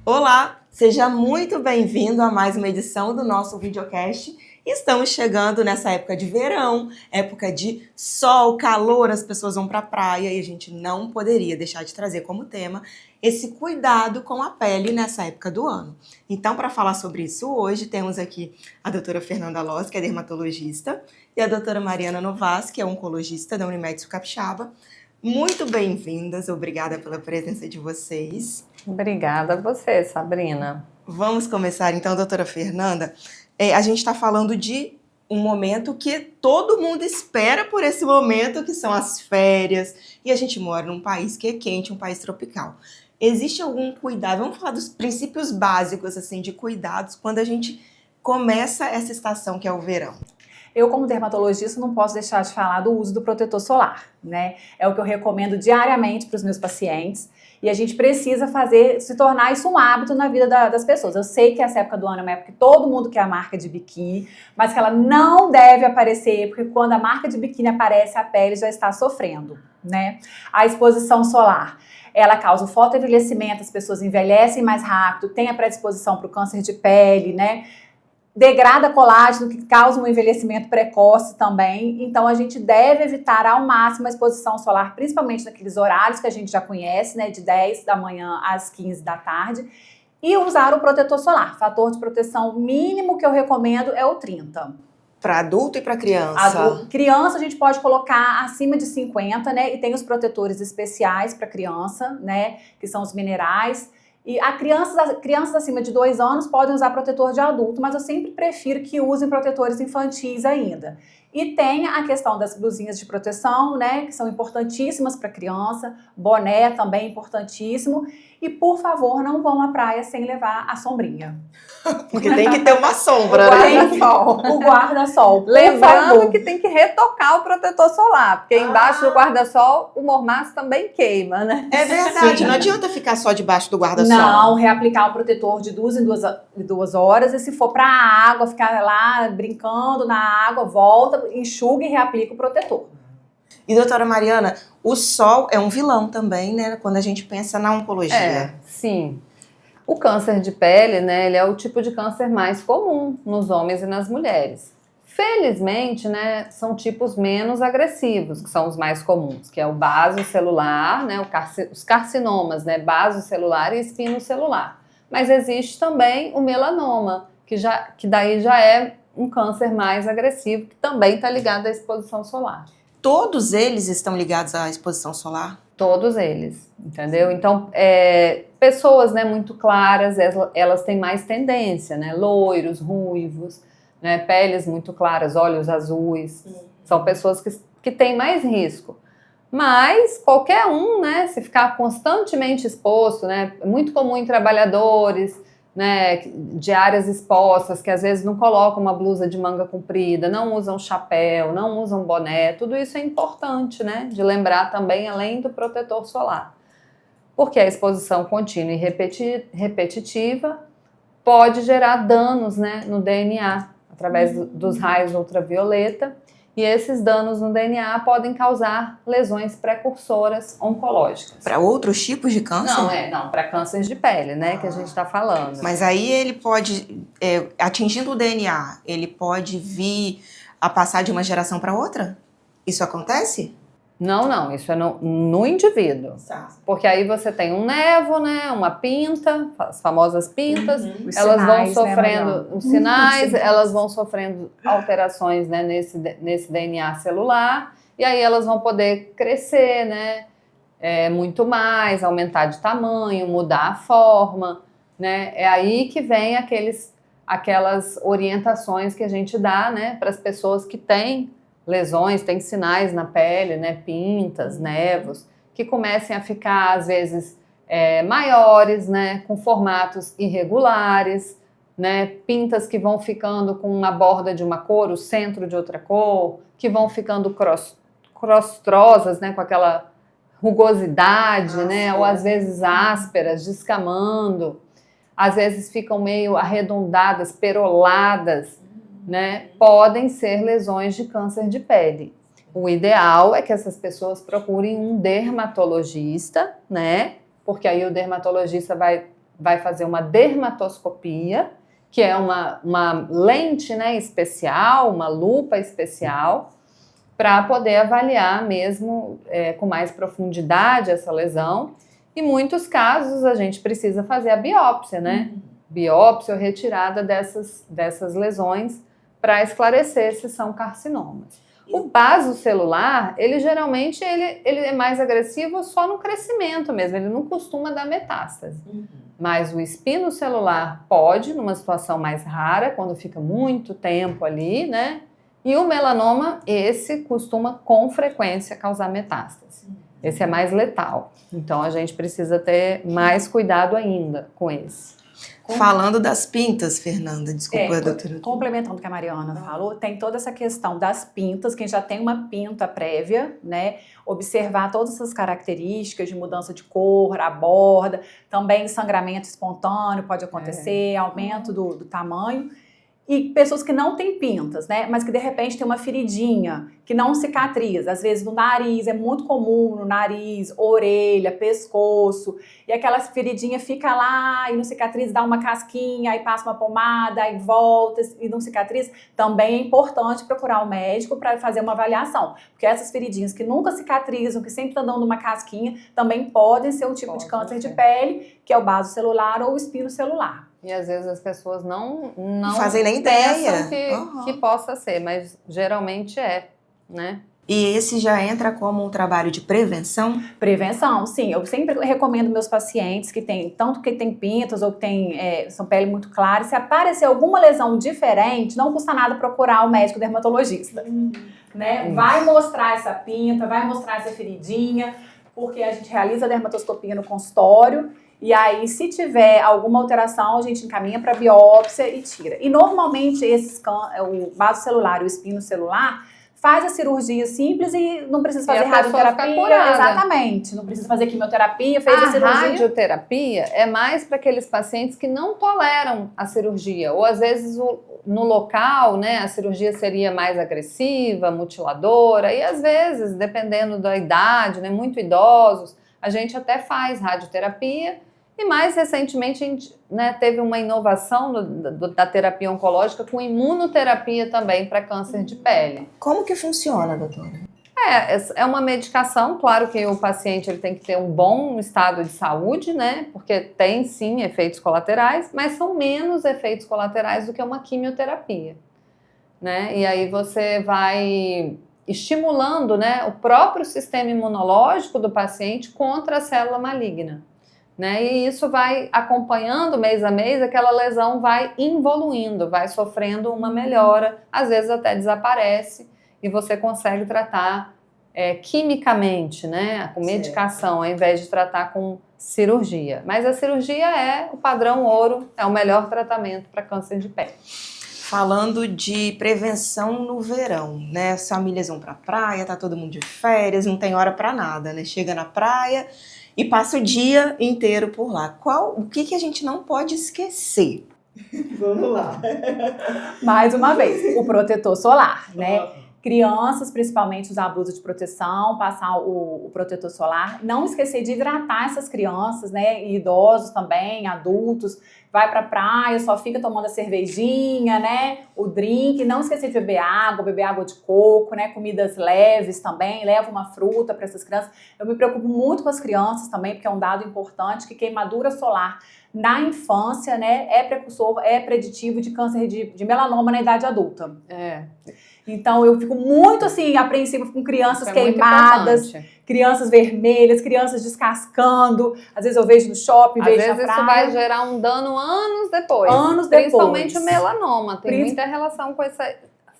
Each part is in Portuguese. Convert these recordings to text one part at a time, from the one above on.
Olá, seja muito bem-vindo a mais uma edição do nosso videocast. Estamos chegando nessa época de verão, época de sol, calor, as pessoas vão para a praia e a gente não poderia deixar de trazer como tema esse cuidado com a pele nessa época do ano. Então, para falar sobre isso hoje, temos aqui a doutora Fernanda Loz, que é dermatologista, e a doutora Mariana Novas, que é oncologista da Unimed Sul Capixaba. Muito bem-vindas, obrigada pela presença de vocês. Obrigada a você, Sabrina. Vamos começar então, doutora Fernanda. A gente está falando de um momento que todo mundo espera por esse momento, que são as férias, e a gente mora num país que é quente, um país tropical. Existe algum cuidado? Vamos falar dos princípios básicos assim de cuidados quando a gente começa essa estação que é o verão. Eu, como dermatologista, não posso deixar de falar do uso do protetor solar, né? É o que eu recomendo diariamente para os meus pacientes. E a gente precisa se tornar isso um hábito na vida das pessoas. Eu sei que essa época do ano é uma época que todo mundo quer a marca de biquíni, mas que ela não deve aparecer, porque quando a marca de biquíni aparece, a pele já está sofrendo, né? A exposição solar, ela causa o fotoenvelhecimento, as pessoas envelhecem mais rápido, tem a predisposição para o câncer de pele, né? Degrada colágeno, que causa um envelhecimento precoce também. Então, a gente deve evitar ao máximo a exposição solar, principalmente naqueles horários que a gente já conhece, né, de 10 da manhã às 15 da tarde. E usar o protetor solar. Fator de proteção mínimo que eu recomendo é o 30. Para adulto e para criança? Criança a gente pode colocar acima de 50, né? E tem os protetores especiais para criança, né? Que são os minerais. E crianças acima de 2 anos podem usar protetor de adulto, mas eu sempre prefiro que usem protetores infantis ainda. E tem a questão das blusinhas de proteção, né, que são importantíssimas para criança, boné também importantíssimo. E, por favor, não vão à praia sem levar a sombrinha. Porque tem que ter uma sombra, o guarda-sol. O guarda-sol. Lembrando que tem que retocar o protetor solar, porque embaixo do guarda-sol o mormaço também queima, né? É verdade, não adianta ficar só debaixo do guarda-sol. Não, reaplicar o protetor de 2 em 2 horas, e se for para a água, ficar lá brincando na água, volta, enxuga e reaplica o protetor. E doutora Mariana, o sol é um vilão também, né, quando a gente pensa na oncologia. Sim. O câncer de pele, né, ele é o tipo de câncer mais comum nos homens e nas mulheres. Felizmente, né, são tipos menos agressivos, que são os mais comuns, que é o basocelular, né, os carcinomas, né, basocelular e espinocelular. Mas existe também o melanoma, que daí já é um câncer mais agressivo, que também está ligado à exposição solar. Todos eles estão ligados à exposição solar? Todos eles, entendeu? Então, pessoas, né, muito claras, elas têm mais tendência, né? Loiros, ruivos, né, peles muito claras, olhos azuis, são pessoas que têm mais risco. Mas qualquer um, né, se ficar constantemente exposto, né, é muito comum em trabalhadores, né, de áreas expostas, que às vezes não colocam uma blusa de manga comprida, não usam chapéu, não usam boné, tudo isso é importante, né, de lembrar também, além do protetor solar. Porque a exposição contínua e repetitiva pode gerar danos, né, no DNA, através dos raios ultravioleta, e esses danos no DNA podem causar lesões precursoras oncológicas. Para outros tipos de câncer? Não, para cânceres de pele, né, que a gente está falando. Mas aí ele pode, atingindo o DNA, ele pode vir a passar de uma geração para outra? Isso acontece? Não, isso é no indivíduo. Porque aí você tem um nevo, né, uma pinta, as famosas pintas, elas vão sofrendo os sinais, elas vão sofrendo alterações, né, nesse DNA celular, e aí elas vão poder crescer, né, muito mais, aumentar de tamanho, mudar a forma, né, é aí que vem aquelas orientações que a gente dá, né, para as pessoas que têm lesões, tem sinais na pele, né, pintas, nevos, que comecem a ficar, às vezes, maiores, né, com formatos irregulares, né, pintas que vão ficando com uma borda de uma cor, o centro de outra cor, que vão ficando crostrosas, né, com aquela rugosidade, né, ou às vezes ásperas, descamando, às vezes ficam meio arredondadas, peroladas, né, podem ser lesões de câncer de pele. O ideal é que essas pessoas procurem um dermatologista, né, porque aí o dermatologista vai vai fazer uma dermatoscopia, que é uma lente, né, especial, uma lupa especial, para poder avaliar mesmo com mais profundidade essa lesão. Em muitos casos, a gente precisa fazer a biópsia, né? Biópsia ou retirada dessas lesões para esclarecer se são carcinomas. O basocelular, ele geralmente ele é mais agressivo só no crescimento mesmo, ele não costuma dar metástase. Mas o espinocelular pode, numa situação mais rara, quando fica muito tempo ali, né? E o melanoma, esse costuma com frequência causar metástase. Esse é mais letal. Então a gente precisa ter mais cuidado ainda com esse. Falando das pintas, Fernanda, desculpa, doutora. Complementando o que a Mariana falou, tem toda essa questão das pintas, quem já tem uma pinta prévia, né? Observar todas essas características de mudança de cor, a borda, também sangramento espontâneo pode acontecer, aumento do tamanho. E pessoas que não têm pintas, né? Mas que de repente tem uma feridinha que não cicatriza. Às vezes no nariz, é muito comum no nariz, orelha, pescoço. E aquela feridinha fica lá e não cicatriza, dá uma casquinha, aí passa uma pomada, aí volta e não cicatriza. Também é importante procurar o médico para fazer uma avaliação. Porque essas feridinhas que nunca cicatrizam, que sempre estão dando uma casquinha, também podem ser um tipo de câncer de pele, que é o basocelular ou o espinocelular. E às vezes as pessoas não fazem nem ideia que possa ser, mas geralmente é, né? E esse já entra como um trabalho de prevenção? Prevenção, sim. Eu sempre recomendo meus pacientes que têm, tanto que tem pintas ou que tem, são pele muito clara, se aparecer alguma lesão diferente, não custa nada procurar o médico dermatologista. Né? Vai mostrar essa pinta, vai mostrar essa feridinha, porque a gente realiza a dermatoscopia no consultório. E aí, se tiver alguma alteração, a gente encaminha para biópsia e tira. E normalmente o basocelular e o espinocelular faz a cirurgia simples e não precisa fazer radioterapia. Exatamente, não precisa fazer quimioterapia, fez a cirurgia. A radioterapia é mais para aqueles pacientes que não toleram a cirurgia, ou às vezes no local, né, a cirurgia seria mais agressiva, mutiladora, e às vezes, dependendo da idade, né, muito idosos, a gente até faz radioterapia. E mais recentemente, a gente, né, teve uma inovação da terapia oncológica com imunoterapia também para câncer de pele. Como que funciona, doutora? É uma medicação, claro que o paciente ele tem que ter um bom estado de saúde, né? Porque tem sim efeitos colaterais, mas são menos efeitos colaterais do que uma quimioterapia, né? E aí você vai estimulando, né, o próprio sistema imunológico do paciente contra a célula maligna. Né? E isso vai acompanhando mês a mês, aquela lesão vai evoluindo, vai sofrendo uma melhora, às vezes até desaparece e você consegue tratar quimicamente, né? Com medicação, ao invés de tratar com cirurgia. Mas a cirurgia é o padrão ouro, é o melhor tratamento para câncer de pele. Falando de prevenção no verão, né? As famílias vão pra praia, tá todo mundo de férias, não tem hora para nada, né? Chega na praia e passa o dia inteiro por lá. O que a gente não pode esquecer? Vamos lá. Mais uma vez, o protetor solar, né? Crianças, principalmente, usar a blusa de proteção, passar o protetor solar. Não esquecer de hidratar essas crianças, né? E idosos também, adultos. Vai pra praia, só fica tomando a cervejinha, né? O drink. Não esquecer de beber água de coco, né? Comidas leves também. Leva uma fruta para essas crianças. Eu me preocupo muito com as crianças também, porque é um dado importante que queimadura solar na infância, né? É precursor, é preditivo de câncer de melanoma na idade adulta. Então, eu fico muito, assim, apreensiva com crianças queimadas, crianças vermelhas, crianças descascando. Às vezes eu vejo no shopping, vejo na praia. Às vezes isso vai gerar um dano anos depois. Principalmente o melanoma. Tem muita relação com essa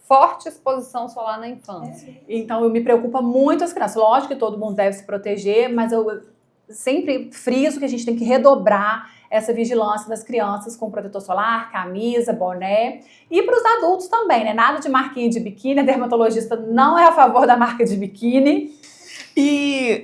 forte exposição solar na infância. Então, eu me preocupa muito as crianças. Lógico que todo mundo deve se proteger, mas eu sempre friso que a gente tem que redobrar essa vigilância das crianças com protetor solar, camisa, boné. E para os adultos também, né? Nada de marquinha de biquíni, a dermatologista não é a favor da marca de biquíni. E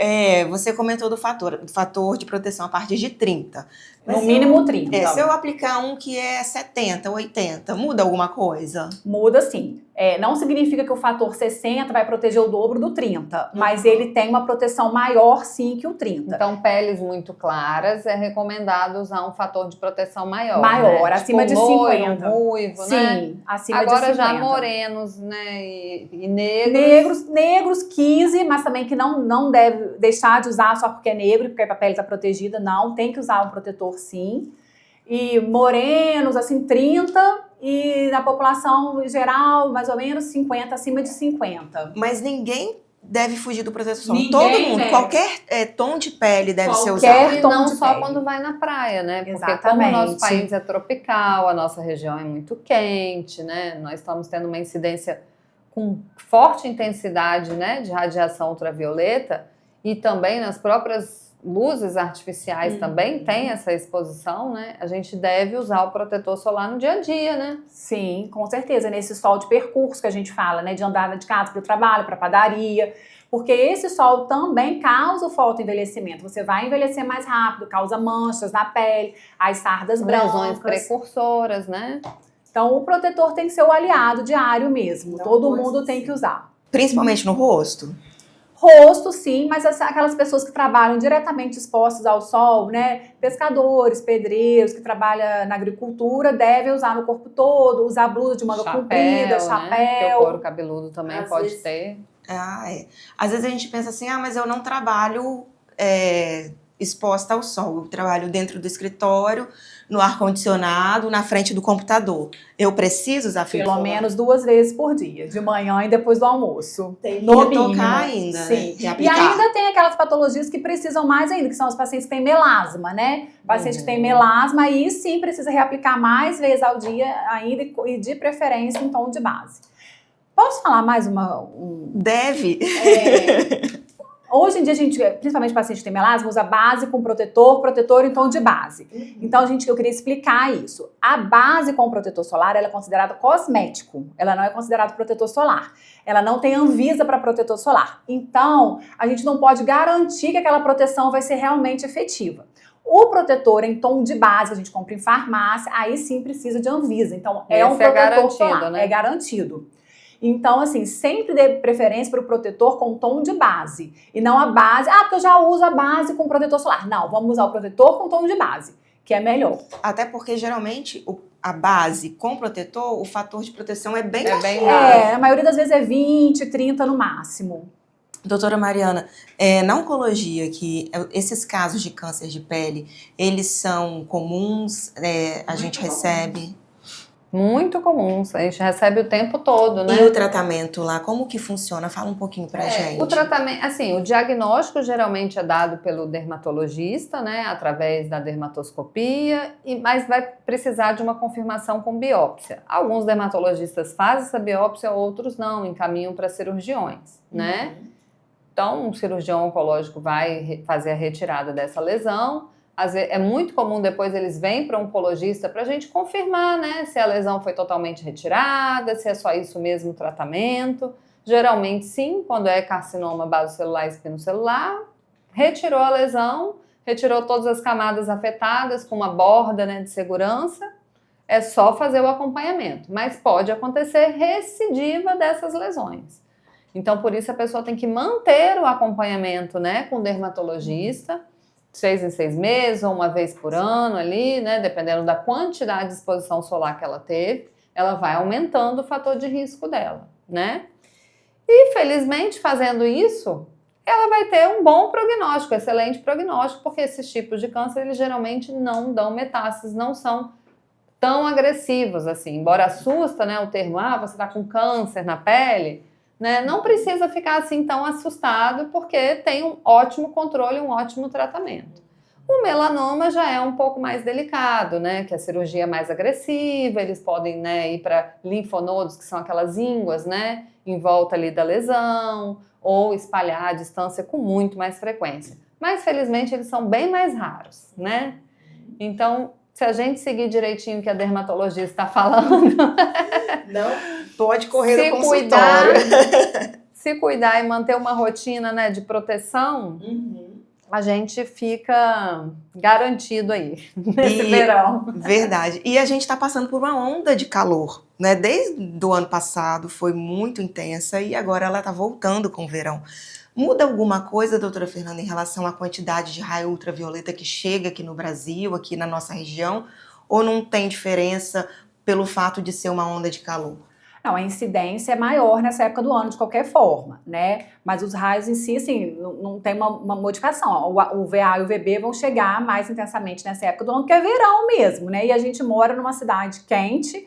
você comentou do fator de proteção a partir de 30. No mínimo 30. Se eu aplicar um que é 70, 80, muda alguma coisa? Muda sim. Não significa que o fator 60 vai proteger o dobro do 30, mas ele tem uma proteção maior, sim, que o 30. Então, peles muito claras, é recomendado usar um fator de proteção maior. Maior, né? acima tipo de loiro, 50. ruivo, sim, né? acima Agora de 50. já morenos, né? E negros. Negros 15, mas também que não deve deixar de usar só porque é negro, porque a pele está protegida, não. Tem que usar um protetor, sim. E morenos, assim, 30, e na população em geral, mais ou menos 50, acima de 50. Mas ninguém deve fugir do protetor solar. Ninguém Todo mundo, deve. qualquer tom de pele deve ser Qualquer usado. E tom não de só pele. quando vai na praia, né? Porque Exatamente. como o nosso país é tropical, a nossa região é muito quente, né? Nós estamos tendo uma incidência com forte intensidade, né, de radiação ultravioleta, e também nas próprias luzes artificiais também tem essa exposição, né? A gente deve usar o protetor solar no dia a dia, né? Sim, com certeza. Nesse sol de percurso que a gente fala, né? De andar de casa para o trabalho, para a padaria. Porque esse sol também causa o fotoenvelhecimento. Você vai envelhecer mais rápido, causa manchas na pele, as sardas brancas. Lesões precursoras, né? Então, o protetor tem que ser o aliado diário mesmo. Todo mundo tem que usar. Principalmente no rosto. Rosto, sim, mas aquelas pessoas que trabalham diretamente expostas ao sol, né? Pescadores, pedreiros que trabalham na agricultura devem usar no corpo todo, usar blusa de manga comprida, chapéu. Né? Porque o couro cabeludo também pode ter. Às vezes a gente pensa assim, mas eu não trabalho exposta ao sol. Eu trabalho dentro do escritório, no ar-condicionado, na frente do computador. Eu preciso usar filtro solar? Pelo menos 2 vezes por dia, de manhã e depois do almoço. Tem que tocar ainda, sim. Né? E ainda tem aquelas patologias que precisam mais ainda, que são os pacientes que têm melasma, né? Paciente que tem melasma, aí sim precisa reaplicar mais vezes ao dia ainda e de preferência em tom de base. Posso falar mais Deve. Hoje em dia, a gente, principalmente paciente que tem melasma, usa base com protetor em tom de base. Então, eu queria explicar isso. A base com protetor solar, ela é considerada cosmético. Ela não é considerada protetor solar. Ela não tem Anvisa para protetor solar. Então, a gente não pode garantir que aquela proteção vai ser realmente efetiva. O protetor em tom de base, que a gente compra em farmácia, aí sim precisa de Anvisa. Então, é um protetor solar. Né? É garantido. Então, assim, sempre dê preferência para o protetor com tom de base. E não a base, porque eu já uso a base com protetor solar. Não, vamos usar o protetor com tom de base, que é melhor. Até porque, geralmente, a base com protetor, o fator de proteção é bem baixo. A maioria das vezes é 20, 30 no máximo. Doutora Mariana, na oncologia, que esses casos de câncer de pele, eles são comuns, a gente recebe... Muito comuns, a gente recebe o tempo todo, né? E o tratamento lá, como que funciona? Fala um pouquinho pra gente. O tratamento, assim, o diagnóstico geralmente é dado pelo dermatologista, né? Através da dermatoscopia, mas vai precisar de uma confirmação com biópsia. Alguns dermatologistas fazem essa biópsia, outros não, encaminham para cirurgiões, né? Então, um cirurgião oncológico vai fazer a retirada dessa lesão. Às vezes, é muito comum depois eles vêm para um oncologista para a gente confirmar, né, se a lesão foi totalmente retirada, se é só isso mesmo o tratamento. Geralmente sim, quando é carcinoma basocelular e espinocelular, retirou a lesão, retirou todas as camadas afetadas com uma borda, né, de segurança, é só fazer o acompanhamento. Mas pode acontecer recidiva dessas lesões. Então, por isso a pessoa tem que manter o acompanhamento, né, com o dermatologista, 6 em 6 meses, ou uma vez por ano ali, né? Dependendo da quantidade de exposição solar que ela teve, ela vai aumentando o fator de risco dela, né? E, felizmente, fazendo isso, ela vai ter um bom prognóstico, excelente prognóstico, porque esses tipos de câncer, eles geralmente não dão metástases, não são tão agressivos, assim. Embora assusta, né, o termo, você tá com câncer na pele, né? Não precisa ficar assim tão assustado, porque tem um ótimo controle, um ótimo tratamento. O melanoma já é um pouco mais delicado, né? Que a cirurgia é mais agressiva, eles podem, né, ir para linfonodos, que são aquelas ínguas, né, em volta ali da lesão, ou espalhar à distância com muito mais frequência. Mas, felizmente, eles são bem mais raros, né? Então, se a gente seguir direitinho o que a dermatologista está falando... Não pode correr no consultório. Se cuidar e manter uma rotina, né, de proteção, a gente fica garantido aí nesse verão. Verdade. E a gente está passando por uma onda de calor, né? Desde o ano passado foi muito intensa e agora ela está voltando com o verão. Muda alguma coisa, doutora Fernanda, em relação à quantidade de raio ultravioleta que chega aqui no Brasil, aqui na nossa região? Ou não tem diferença pelo fato de ser uma onda de calor? Não, a incidência é maior nessa época do ano, de qualquer forma, né? Mas os raios em si, assim, não tem uma modificação. O VA e o VB vão chegar mais intensamente nessa época do ano, que é verão mesmo, né? E a gente mora numa cidade quente,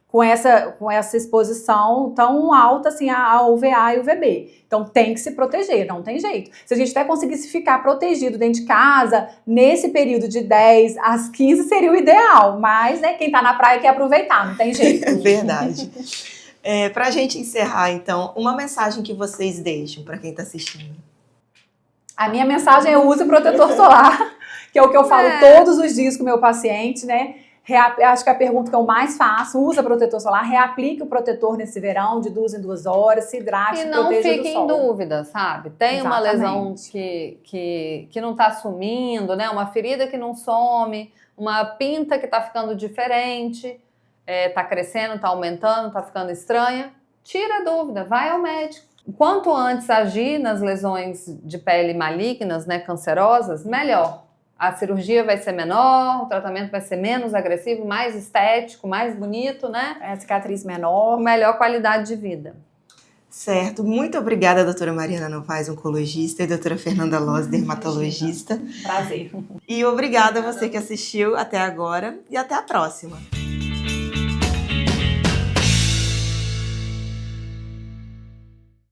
com essa exposição tão alta, assim, ao VA e o VB. Então, tem que se proteger, não tem jeito. Se a gente até conseguisse ficar protegido dentro de casa, nesse período de 10 às 15 seria o ideal. Mas, né, quem tá na praia quer aproveitar, não tem jeito. É verdade. Para a gente encerrar, então, uma mensagem que vocês deixam para quem está assistindo. A minha mensagem é use protetor solar, que é o que eu falo todos os dias com o meu paciente, né? Acho que a pergunta que eu mais faço, usa protetor solar, reaplique o protetor nesse verão de 2 em 2 horas, se hidrate, e não proteja fique do sol. em dúvida, sabe? Tem Exatamente. uma lesão que não tá sumindo, né? Uma ferida que não some, uma pinta que tá ficando diferente, tá crescendo, tá aumentando, tá ficando estranha. Tira a dúvida, vai ao médico. Quanto antes agir nas lesões de pele malignas, né, cancerosas, melhor. A cirurgia vai ser menor, o tratamento vai ser menos agressivo, mais estético, mais bonito, né? A cicatriz menor. Melhor qualidade de vida. Certo. Muito obrigada, doutora Mariana Novaes, oncologista, e doutora Fernanda Loz, dermatologista. Prazer. E obrigada a você que assistiu até agora e até a próxima.